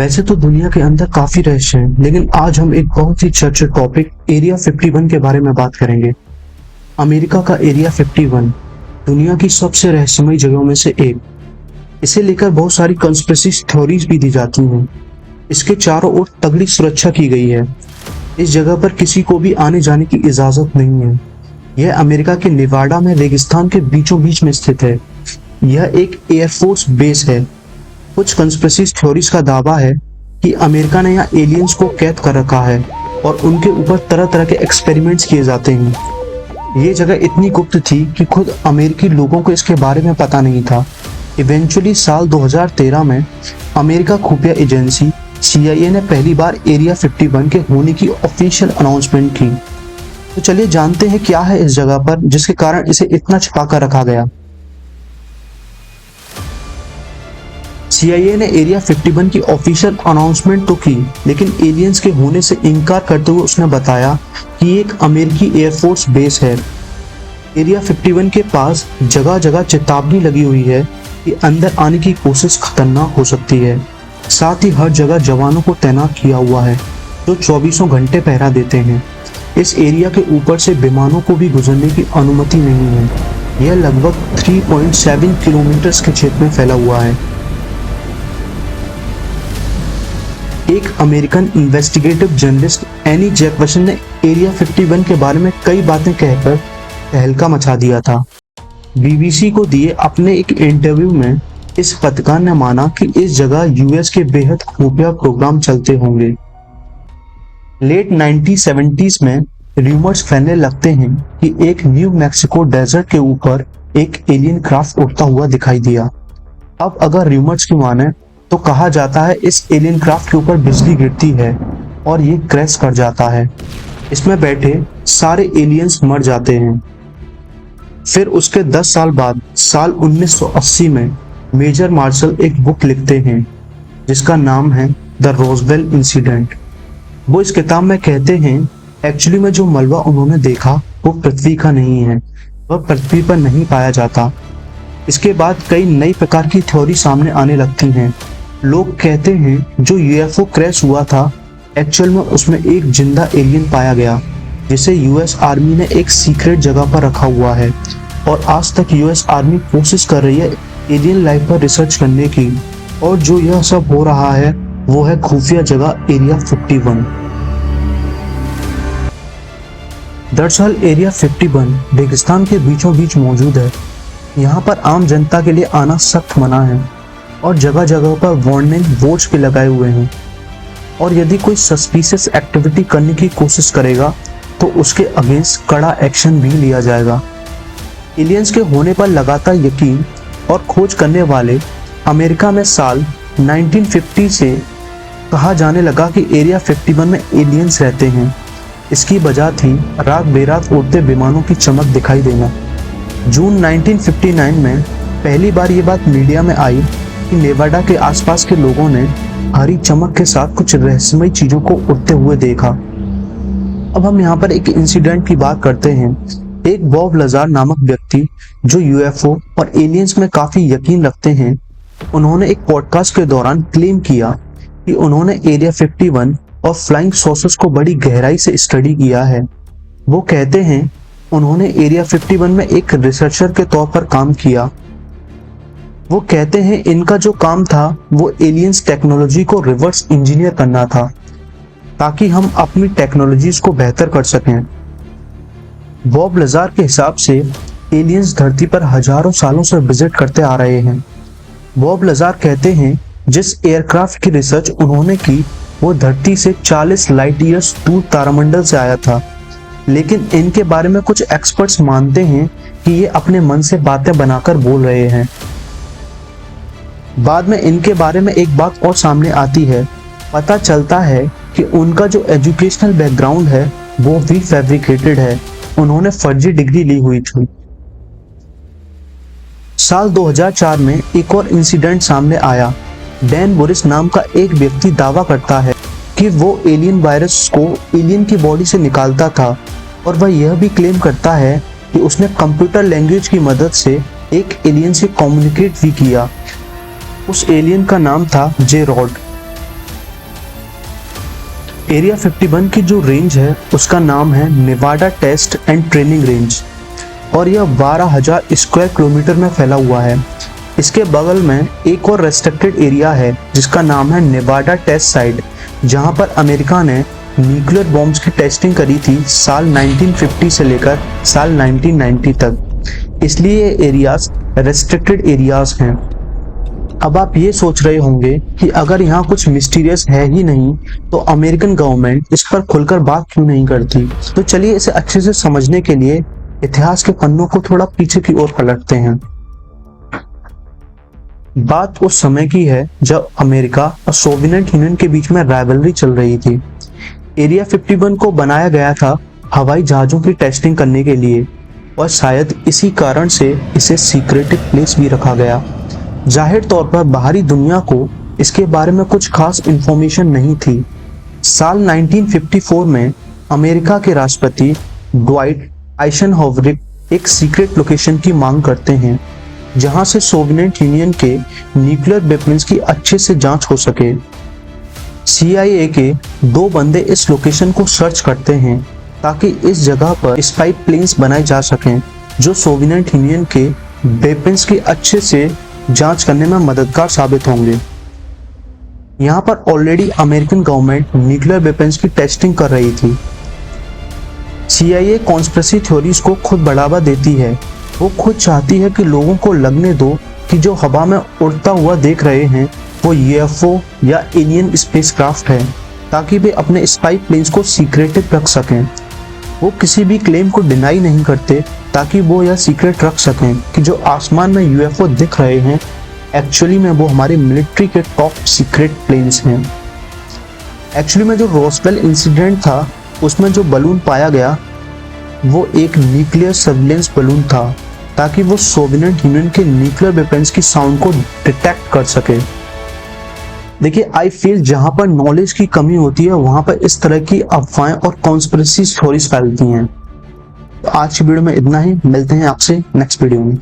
वैसे तो दुनिया के अंदर काफी रहस्य हैं, लेकिन आज हम एक बहुत ही चर्चित टॉपिक एरिया 51 के बारे में बात करेंगे। अमेरिका का एरिया 51 दुनिया की सबसे रहस्यमयी जगहों में से एक। इसे लेकर बहुत सारी कंस्पिरेसी थ्योरीज भी दी जाती हैं। इसके चारों ओर तगड़ी सुरक्षा की गई है। इस जगह पर किसी को भी आने जाने की इजाजत नहीं है। यह अमेरिका के नेवाडा में रेगिस्तान के बीचों बीच में स्थित है। यह एक एयरफोर्स बेस है। कुछ कंस्पिरेसी थ्योरीज का दावा है कि अमेरिका ने यहाँ एलियंस को कैद कर रखा है और उनके ऊपर तरह तरह के एक्सपेरिमेंट्स किए जाते हैं। ये जगह इतनी गुप्त थी कि खुद अमेरिकी लोगों को इसके बारे में पता नहीं था। इवेंचुअली साल 2013 में अमेरिका खुफिया एजेंसी CIA ने पहली बार एरिया 51 के होने की ऑफिशियल अनाउंसमेंट की। तो चलिए जानते हैं क्या है इस जगह पर जिसके कारण इसे इतना छिपा कर रखा गया। CIA ने एरिया 51 की ऑफिशियल अनाउंसमेंट तो की, लेकिन एलियंस के होने से इनकार करते हुए उसने बताया कि ये एक अमेरिकी एयरफोर्स बेस है। एरिया 51 के पास जगह जगह चेतावनी लगी हुई है कि अंदर आने की कोशिश खतरनाक हो सकती है। साथ ही हर जगह जवानों को तैनात किया हुआ है जो 24 घंटे पहरा देते हैं। इस एरिया के ऊपर से विमानों को भी गुजरने की अनुमति नहीं है। यह लगभग 3.7 किलोमीटर के क्षेत्र में फैला हुआ है। एक American investigative journalist any Jackson ने एरिया 51 के बारे में कई बातें कहकर तहलका मचा दिया था। BBC को दिए अपने एक इंटरव्यू में इस पत्रकार ने माना कि इस जगह US के बेहद खुफिया प्रोग्राम चलते होंगे। लेट 1970s में रूमर्स फैलने लगते हैं कि एक न्यू मैक्सिको डेजर्ट के ऊपर एक एलियन क्राफ्ट उड़ता हुआ दिखाई दिया। अब अगर रूमर्स की माने तो कहा जाता है इस एलियन क्राफ्ट के ऊपर बिजली गिरती है और ये क्रैश कर जाता है। इसमें बैठे सारे एलियंस मर जाते हैं। फिर उसके 10 साल बाद साल 1980 में मेजर मार्शल एक बुक लिखते हैं जिसका नाम है द रोजवेल इंसिडेंट। वो इस किताब में कहते हैं एक्चुअली में जो मलबा उन्होंने देखा वो पृथ्वी का नहीं है, वह पृथ्वी पर नहीं पाया जाता। इसके बाद कई नई प्रकार की थ्योरी सामने आने लगती हैं। लोग कहते हैं जो UFO क्रैश हुआ था एक्चुअल में उसमें एक जिंदा एलियन पाया गया जिसे US आर्मी ने एक सीक्रेट जगह पर रखा हुआ है और आज तक US आर्मी कोशिश कर रही है एलियन लाइफ पर रिसर्च करने की। और जो यह सब हो रहा है वो है खुफिया जगह एरिया 51। दरअसल एरिया 51 रेगिस्तान के बीचों बीच मौजूद है। यहाँ पर आम जनता के लिए आना सख्त मना है और जगह जगह पर वार्निंग बोर्ड्स भी लगाए हुए हैं। और यदि कोई सस्पिशियस एक्टिविटी करने की कोशिश करेगा तो उसके अगेंस्ट कड़ा एक्शन भी लिया जाएगा। एलियंस के होने पर लगातार यकीन और खोज करने वाले अमेरिका में साल 1950 से कहा जाने लगा कि एरिया 51 में एलियंस रहते हैं। इसकी वजह थी रात बेरात उड़ते विमानों की चमक दिखाई देना। जून 1959 में पहली बार ये बात मीडिया में आई कि नेवाडा के आसपास के लोगों ने हरी चमक के साथ कुछ रहस्यमयी चीजों को उड़ते हुए देखा। अब हम यहाँ पर एक इंसिडेंट की बात करते हैं। एक बॉब लजार नामक व्यक्ति जो UFO और एलियंस में काफी यकीन रखते हैं, उन्होंने एक पॉडकास्ट के दौरान क्लेम किया कि उन्होंने एरिया 51 और फ्लाइंग सॉसेस को बड़ी गहराई से स्टडी किया है। वो कहते हैं उन्होंने एरिया 51 में एक रिसर्चर के तौर पर काम किया। वो कहते हैं इनका जो काम था वो एलियंस टेक्नोलॉजी को रिवर्स इंजीनियर करना था ताकि हम अपनी टेक्नोलॉजीज को बेहतर कर सकें। बॉब लजार के हिसाब से एलियंस धरती पर हजारों सालों से विजिट करते आ रहे हैं। बॉब लजार कहते हैं जिस एयरक्राफ्ट की रिसर्च उन्होंने की वो धरती से 40 लाइट ईयर्स दूर तारामंडल से आया था, लेकिन इनके बारे में कुछ एक्सपर्ट्स मानते हैं कि ये अपने मन से बातें बनाकर बोल रहे हैं। बाद में इनके बारे में एक बात और सामने आती है। पता चलता है कि उनका जो एजुकेशनल बैकग्राउंड है वो भी फैब्रिकेटेड है। उन्होंने फर्जी डिग्री ली हुई थी। साल 2004 में एक और इंसिडेंट सामने आया। डैन बोरिस नाम का एक व्यक्ति दावा करता है कि वो एलियन वायरस को एलियन की बॉडी से निकालता था और वह यह भी क्लेम करता है कि उसने कंप्यूटर लैंग्वेज की मदद से एक एलियन से कम्युनिकेट भी किया। उस एलियन का नाम था जे रॉड। एरिया 51 की जो रेंज है उसका नाम है Nevada test and training range और यह 12,000 स्क्वायर किलोमीटर में फैला हुआ है। इसके बगल में एक और रेस्ट्रिक्टेड एरिया है जिसका नाम है नेवाडा टेस्ट साइट, जहां पर अमेरिका ने न्यूक्लियर बॉम्ब्स की टेस्टिंग करी थी साल 1950 से लेकर साल 1990 तक, इसलिए ये एरियाज रेस्ट्रिक्टेड एरियाज हैं। अब आप ये सोच रहे होंगे कि अगर यहाँ कुछ मिस्टीरियस है ही नहीं तो अमेरिकन गवर्नमेंट इस पर खुलकर बात क्यों नहीं करती। तो चलिए इसे अच्छे से समझने के लिए इतिहास के पन्नों को थोड़ा पीछे की ओर पलटते हैं। बात उस समय की है जब अमेरिका और सोवियत यूनियन के बीच में राइवलरी चल रही थी। एरिया 51 को बनाया गया था हवाई जहाजों की टेस्टिंग करने के लिए और शायद इसी कारण से इसे सीक्रेटिव प्लेस भी रखा गया। जाहिर तौर पर बाहरी दुनिया को इसके बारे में कुछ खास इंफॉर्मेशन नहीं थी। साल 1954 में अमेरिका के राष्ट्रपति ड्वाइट आइजनहोवर एक सीक्रेट लोकेशन की मांग करते हैं जहां से सोवियत यूनियन के न्यूक्लियर वेपन्स की अच्छे से जांच हो सके। CIA के 2 बंदे इस लोकेशन को सर्च करते हैं ताकि इस जगह पर स्पाई प्लेन्स बनाए जा सकें जो सोवियत यूनियन के वेपन्स की अच्छे से जांच करने में मददगार साबित होंगे। यहाँ पर already American government nuclear weapons की टेस्टिंग कर रही थी। CIA कॉन्स्पिरेसी थ्योरीज को खुद बढ़ावा देती है। वो खुद चाहती है कि लोगों को लगने दो कि जो हवा में उड़ता हुआ देख रहे हैं वो UFO या एलियन स्पेसक्राफ्ट है, ताकि वे अपने स्पाई प्लेन्स को सीक्रेटिव रख सकें। वो किसी भी क्लेम को डिनाई नहीं करते ताकि वो यह सीक्रेट रख सकें कि जो आसमान में UFO दिख रहे हैं एक्चुअली में वो हमारे मिलिट्री के टॉप सीक्रेट प्लेन्स हैं। एक्चुअली में जो रोजवेल इंसिडेंट था उसमें जो बलून पाया गया वो एक न्यूक्लियर सर्विलेंस बलून था ताकि वो सोवियत यूनियन के न्यूक्लियर वेपन्स की साउंड को डिटेक्ट कर सके। देखिए, आई फील जहां पर नॉलेज की कमी होती है वहां पर इस तरह की अफवाहें और कॉन्स्पिरेसी थ्योरीज फैलती हैं। तो आज की वीडियो में इतना ही, मिलते हैं आपसे नेक्स्ट वीडियो में।